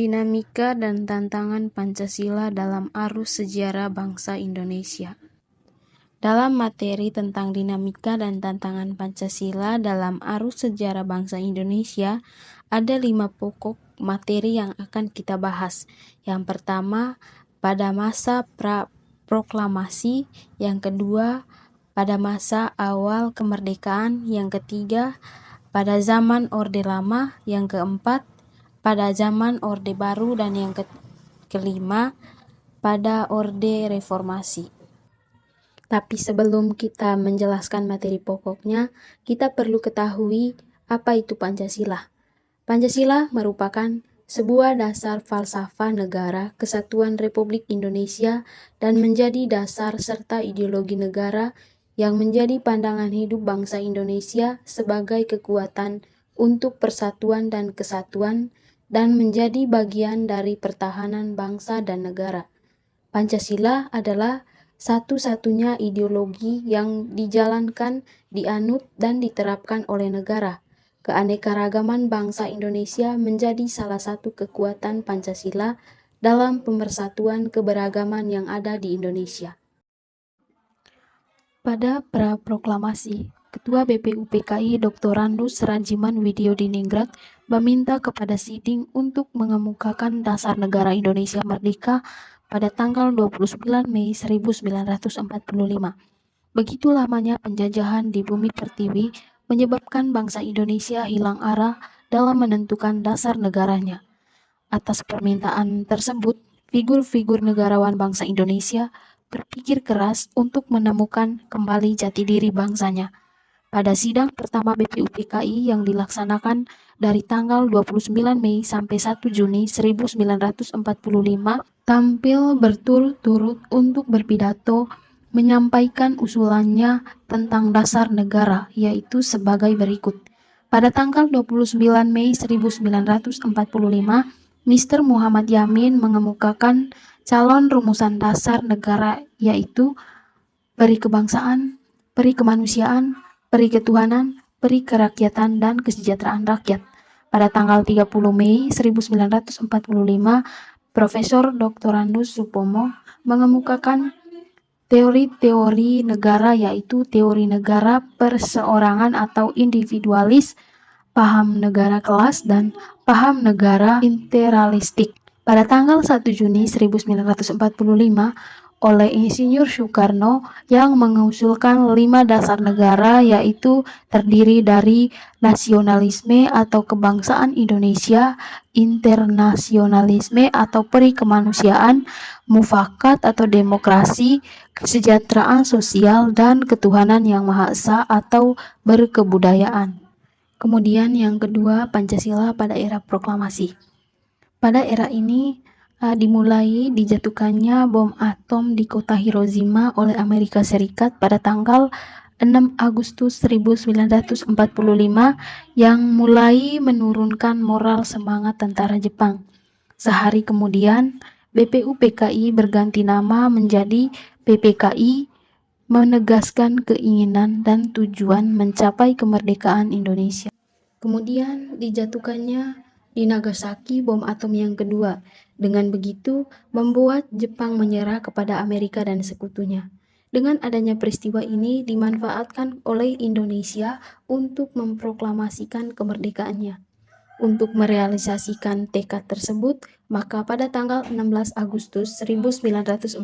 Dinamika dan tantangan Pancasila dalam arus sejarah bangsa Indonesia. Dalam materi tentang dinamika dan tantangan Pancasila dalam arus sejarah bangsa Indonesia, ada 5 pokok materi yang akan kita bahas. Yang pertama, pada masa pra-proklamasi. Yang kedua, pada masa awal kemerdekaan. Yang ketiga, pada zaman Orde Lama. Yang keempat, pada zaman Orde Baru. Dan yang kelima, pada Orde Reformasi. Tapi sebelum kita menjelaskan materi pokoknya, kita perlu ketahui apa itu Pancasila. Pancasila merupakan sebuah dasar falsafah negara kesatuan Republik Indonesia dan menjadi dasar serta ideologi negara yang menjadi pandangan hidup bangsa Indonesia sebagai kekuatan untuk persatuan dan kesatuan dan menjadi bagian dari pertahanan bangsa dan negara. Pancasila adalah satu-satunya ideologi yang dijalankan, dianut, dan diterapkan oleh negara. Keanekaragaman bangsa Indonesia menjadi salah satu kekuatan Pancasila dalam pemersatuan keberagaman yang ada di Indonesia. Pada pra-proklamasi, Ketua BPUPKI Dr. Randus Rajiman Widyodiningrat meminta kepada Siding untuk mengemukakan dasar negara Indonesia merdeka pada tanggal 29 Mei 1945. Begitu lamanya penjajahan di bumi pertiwi menyebabkan bangsa Indonesia hilang arah dalam menentukan dasar negaranya. Atas permintaan tersebut, figur-figur negarawan bangsa Indonesia berpikir keras untuk menemukan kembali jati diri bangsanya. Pada sidang pertama BPUPKI yang dilaksanakan dari tanggal 29 Mei sampai 1 Juni 1945, tampil berturut-turut untuk berpidato menyampaikan usulannya tentang dasar negara, yaitu sebagai berikut. Pada tanggal 29 Mei 1945, Mr. Muhammad Yamin mengemukakan calon rumusan dasar negara, yaitu peri kebangsaan, peri kemanusiaan, peri ketuhanan, peri kerakyatan, dan kesejahteraan rakyat. Pada tanggal 30 Mei 1945, Profesor Dr. Randus Supomo mengemukakan teori-teori negara, yaitu teori negara perseorangan atau individualis, paham negara kelas, dan paham negara integralistik. Pada tanggal 1 Juni 1945, oleh Insinyur Soekarno yang mengusulkan 5 dasar negara, yaitu terdiri dari nasionalisme atau kebangsaan Indonesia, internasionalisme atau peri kemanusiaan, mufakat atau demokrasi, kesejahteraan sosial, dan ketuhanan yang Maha Esa atau berkebudayaan. Kemudian yang kedua, Pancasila pada era proklamasi. Pada era ini dimulai dijatuhkannya bom atom di kota Hiroshima oleh Amerika Serikat pada tanggal 6 Agustus 1945 yang mulai menurunkan moral semangat tentara Jepang. Sehari kemudian, BPUPKI berganti nama menjadi PPKI, menegaskan keinginan dan tujuan mencapai kemerdekaan Indonesia. Kemudian dijatuhkannya di Nagasaki bom atom yang kedua. Dengan begitu, membuat Jepang menyerah kepada Amerika dan sekutunya. Dengan adanya peristiwa ini dimanfaatkan oleh Indonesia untuk memproklamasikan kemerdekaannya. Untuk merealisasikan tekad tersebut, maka pada tanggal 16 Agustus 1945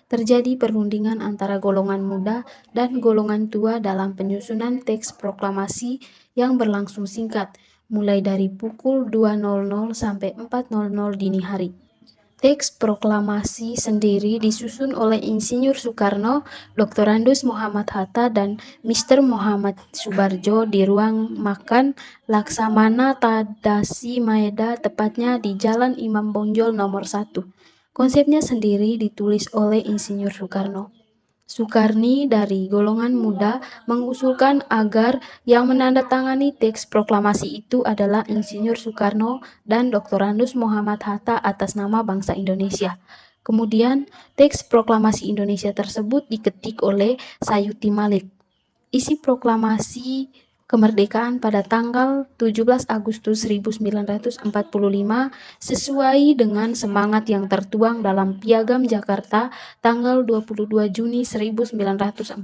terjadi perundingan antara golongan muda dan golongan tua dalam penyusunan teks proklamasi yang berlangsung singkat, mulai dari pukul 2.00 sampai 4.00 dini hari. Teks proklamasi sendiri disusun oleh Insinyur Soekarno, Dr. Randus Muhammad Hatta, dan Mr. Muhammad Subarjo di ruang makan Laksamana Tadasi Maeda, tepatnya di Jalan Imam Bonjol nomor 1. Konsepnya sendiri ditulis oleh Insinyur Soekarno. Soekarni dari golongan muda mengusulkan agar yang menandatangani teks proklamasi itu adalah Insinyur Soekarno dan Dr. Randus Muhammad Hatta atas nama bangsa Indonesia. Kemudian, teks proklamasi Indonesia tersebut diketik oleh Sayuti Malik. Isi proklamasi kemerdekaan pada tanggal 17 Agustus 1945 sesuai dengan semangat yang tertuang dalam Piagam Jakarta tanggal 22 Juni 1945.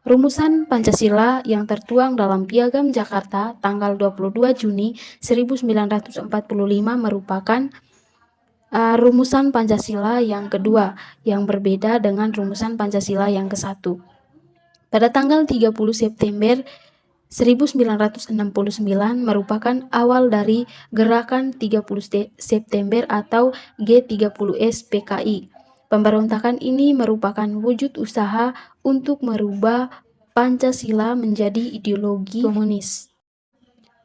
Rumusan Pancasila yang tertuang dalam Piagam Jakarta tanggal 22 Juni 1945 merupakan rumusan Pancasila yang kedua yang berbeda dengan rumusan Pancasila yang ke-1. Pada tanggal 30 September 1969 merupakan awal dari Gerakan 30 September atau G30S PKI. Pemberontakan ini merupakan wujud usaha untuk merubah Pancasila menjadi ideologi komunis.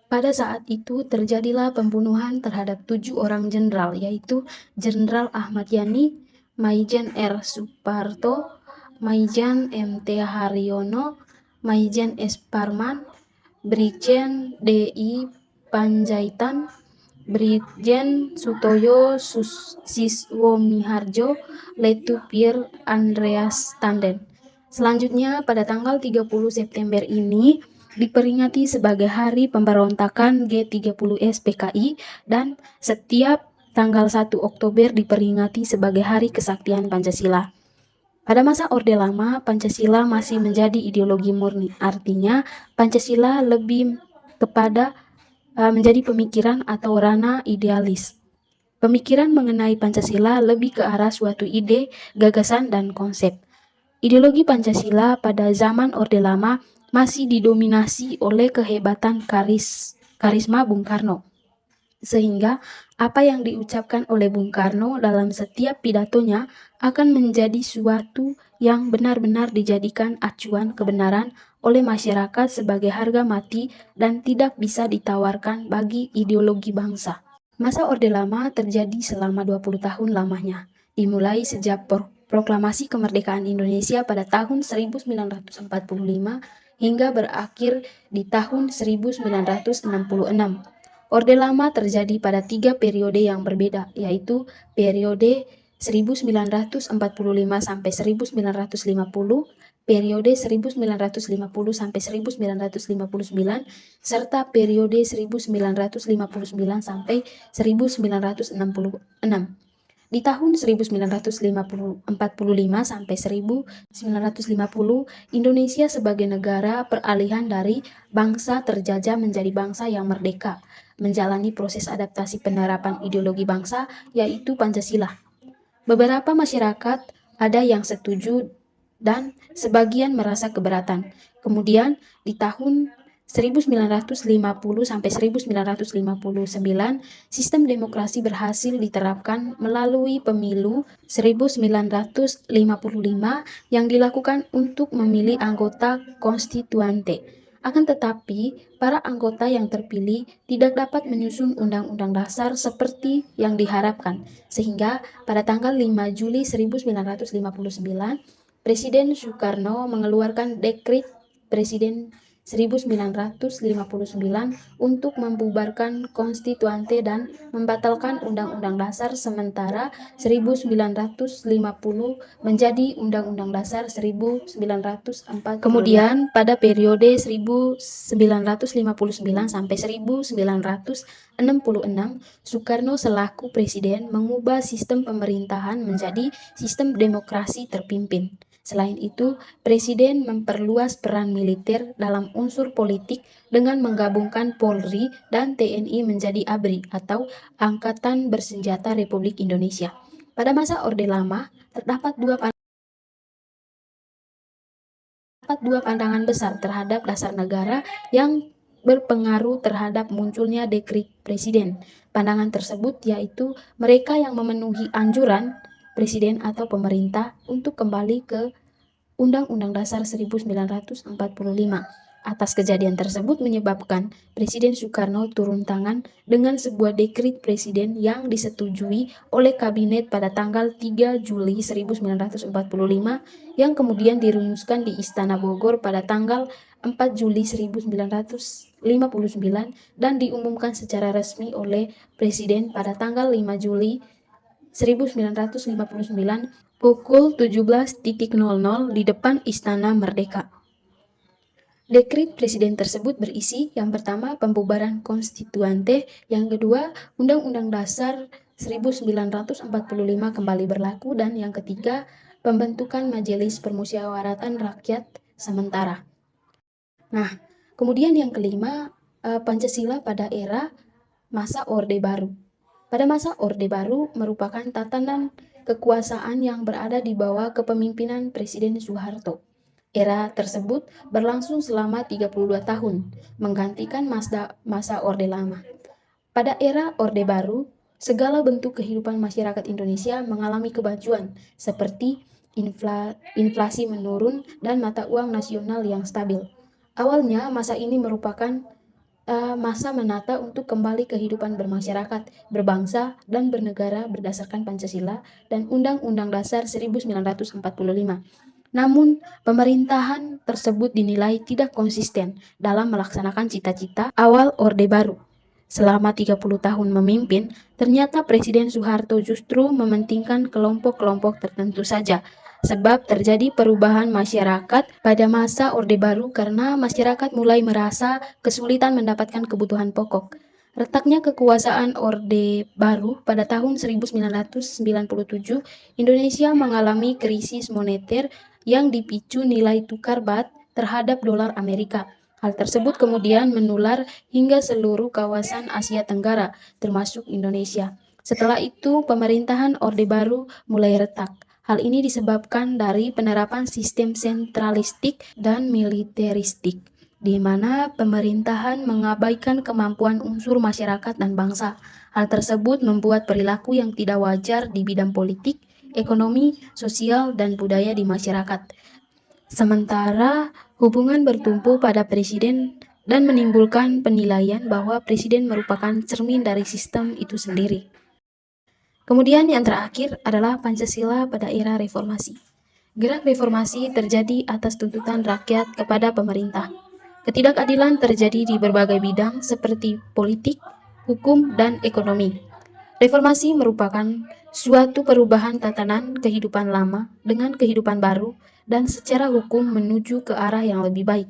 Pada saat itu terjadilah pembunuhan terhadap 7 orang jenderal, yaitu Jenderal Ahmad Yani, Maijen R. Suparto, Maijen M.T. Haryono, Maijen S. Parman, Brigjen D.I. Panjaitan, Brigjen Sutoyo Siswomiharjo, Letupir Andreas Tanden. Selanjutnya pada tanggal 30 September ini diperingati sebagai Hari Pemberontakan G30S PKI dan setiap tanggal 1 Oktober diperingati sebagai Hari Kesaktian Pancasila. Pada masa Orde Lama, Pancasila masih menjadi ideologi murni. Artinya, Pancasila lebih kepada menjadi pemikiran atau ranah idealis. Pemikiran mengenai Pancasila lebih ke arah suatu ide, gagasan, dan konsep. Ideologi Pancasila pada zaman Orde Lama masih didominasi oleh kehebatan karisma Bung Karno. Sehingga apa yang diucapkan oleh Bung Karno dalam setiap pidatonya akan menjadi suatu yang benar-benar dijadikan acuan kebenaran oleh masyarakat sebagai harga mati dan tidak bisa ditawarkan bagi ideologi bangsa. Masa Orde Lama terjadi selama 20 tahun lamanya, dimulai sejak proklamasi kemerdekaan Indonesia pada tahun 1945 hingga berakhir di tahun 1966. Orde Lama terjadi pada 3 periode yang berbeda, yaitu periode 1945 sampai 1950, periode 1950 sampai 1959, serta periode 1959 sampai 1966. Di tahun 1945 sampai 1950, Indonesia sebagai negara peralihan dari bangsa terjajah menjadi bangsa yang merdeka, menjalani proses adaptasi penerapan ideologi bangsa, yaitu Pancasila. Beberapa masyarakat ada yang setuju dan sebagian merasa keberatan. Kemudian di tahun 1950 sampai 1959, sistem demokrasi berhasil diterapkan melalui pemilu 1955 yang dilakukan untuk memilih anggota konstituante. Akan tetapi, para anggota yang terpilih tidak dapat menyusun Undang-Undang Dasar seperti yang diharapkan, sehingga pada tanggal 5 Juli 1959, Presiden Soekarno mengeluarkan Dekret Presiden 1959 untuk membubarkan konstituante dan membatalkan Undang-Undang Dasar sementara 1950 menjadi Undang-Undang Dasar 1945. Kemudian pada periode 1959 sampai 1966, Soekarno selaku presiden mengubah sistem pemerintahan menjadi sistem demokrasi terpimpin. Selain itu, Presiden memperluas peran militer dalam unsur politik dengan menggabungkan Polri dan TNI menjadi ABRI atau Angkatan Bersenjata Republik Indonesia. Pada masa Orde Lama, terdapat dua pandangan besar terhadap dasar negara yang berpengaruh terhadap munculnya dekret presiden. Pandangan tersebut yaitu mereka yang memenuhi anjuran presiden atau pemerintah untuk kembali ke Undang-Undang Dasar 1945. Atas kejadian tersebut menyebabkan Presiden Soekarno turun tangan dengan sebuah dekret presiden yang disetujui oleh kabinet pada tanggal 3 Juli 1945 yang kemudian dirumuskan di Istana Bogor pada tanggal 4 Juli 1959 dan diumumkan secara resmi oleh Presiden pada tanggal 5 Juli 1959 pukul 17.00 di depan Istana Merdeka. Dekret presiden tersebut berisi yang pertama pembubaran konstituante, yang kedua Undang-Undang Dasar 1945 kembali berlaku, dan yang ketiga pembentukan Majelis Permusyawaratan Rakyat sementara. Nah, kemudian yang kelima, Pancasila pada era masa Orde Baru. Pada masa Orde Baru merupakan tatanan kekuasaan yang berada di bawah kepemimpinan Presiden Soeharto. Era tersebut berlangsung selama 32 tahun, menggantikan masa Orde Lama. Pada era Orde Baru, segala bentuk kehidupan masyarakat Indonesia mengalami kemajuan, seperti inflasi menurun dan mata uang nasional yang stabil. Awalnya, masa ini merupakan masa menata untuk kembali kehidupan bermasyarakat, berbangsa, dan bernegara berdasarkan Pancasila dan Undang-Undang Dasar 1945. Namun, pemerintahan tersebut dinilai tidak konsisten dalam melaksanakan cita-cita awal Orde Baru. Selama 30 tahun memimpin, ternyata Presiden Soeharto justru mementingkan kelompok-kelompok tertentu saja, sebab terjadi perubahan masyarakat pada masa Orde Baru karena masyarakat mulai merasa kesulitan mendapatkan kebutuhan pokok. Retaknya kekuasaan Orde Baru pada tahun 1997, Indonesia mengalami krisis moneter yang dipicu nilai tukar baht terhadap dolar Amerika. Hal tersebut kemudian menular hingga seluruh kawasan Asia Tenggara, termasuk Indonesia. Setelah itu, pemerintahan Orde Baru mulai retak. Hal ini disebabkan dari penerapan sistem sentralistik dan militeristik, di mana pemerintahan mengabaikan kemampuan unsur masyarakat dan bangsa. Hal tersebut membuat perilaku yang tidak wajar di bidang politik, ekonomi, sosial, dan budaya di masyarakat. Sementara hubungan bertumpu pada presiden dan menimbulkan penilaian bahwa presiden merupakan cermin dari sistem itu sendiri. Kemudian yang terakhir adalah Pancasila pada era reformasi. Gerak reformasi terjadi atas tuntutan rakyat kepada pemerintah. Ketidakadilan terjadi di berbagai bidang seperti politik, hukum, dan ekonomi. Reformasi merupakan suatu perubahan tatanan kehidupan lama dengan kehidupan baru dan secara hukum menuju ke arah yang lebih baik.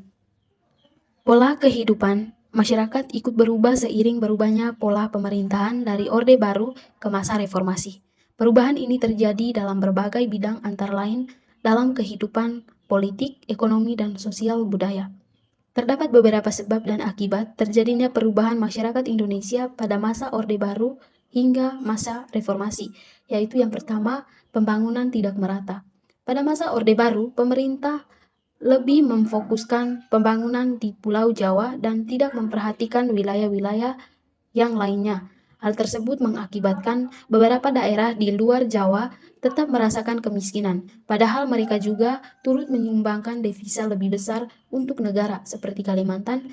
Pola kehidupan masyarakat ikut berubah seiring berubahnya pola pemerintahan dari Orde Baru ke masa reformasi. Perubahan ini terjadi dalam berbagai bidang antara lain dalam kehidupan politik, ekonomi, dan sosial budaya. Terdapat beberapa sebab dan akibat terjadinya perubahan masyarakat Indonesia pada masa Orde Baru hingga masa reformasi, yaitu yang pertama, pembangunan tidak merata. Pada masa Orde Baru, pemerintah lebih memfokuskan pembangunan di Pulau Jawa dan tidak memperhatikan wilayah-wilayah yang lainnya. Hal tersebut mengakibatkan beberapa daerah di luar Jawa tetap merasakan kemiskinan, padahal mereka juga turut menyumbangkan devisa lebih besar untuk negara seperti Kalimantan,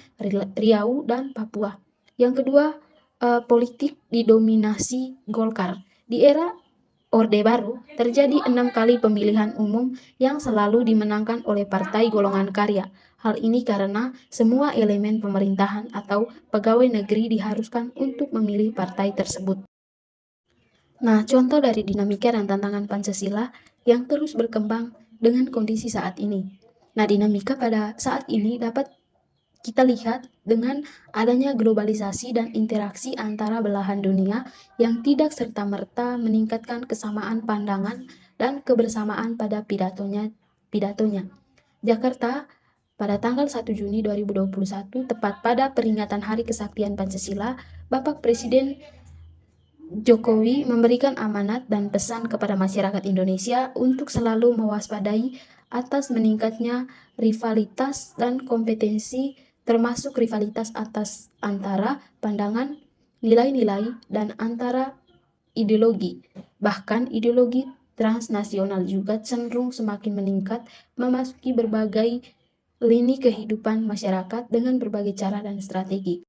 Riau, dan Papua. Yang kedua, politik didominasi Golkar. Di era Orde Baru, terjadi 6 kali pemilihan umum yang selalu dimenangkan oleh Partai Golongan Karya. Hal ini karena semua elemen pemerintahan atau pegawai negeri diharuskan untuk memilih partai tersebut. Nah, contoh dari dinamika dan tantangan Pancasila yang terus berkembang dengan kondisi saat ini. Nah, dinamika pada saat ini dapat kita lihat dengan adanya globalisasi dan interaksi antara belahan dunia yang tidak serta-merta meningkatkan kesamaan pandangan dan kebersamaan pada pidatonya. Jakarta pada tanggal 1 Juni 2021, tepat pada peringatan Hari Kesaktian Pancasila, Bapak Presiden Jokowi memberikan amanat dan pesan kepada masyarakat Indonesia untuk selalu mewaspadai atas meningkatnya rivalitas dan kompetensi, termasuk rivalitas atas antara pandangan, nilai-nilai, dan antara ideologi. Bahkan ideologi transnasional juga cenderung semakin meningkat, memasuki berbagai lini kehidupan masyarakat dengan berbagai cara dan strategi.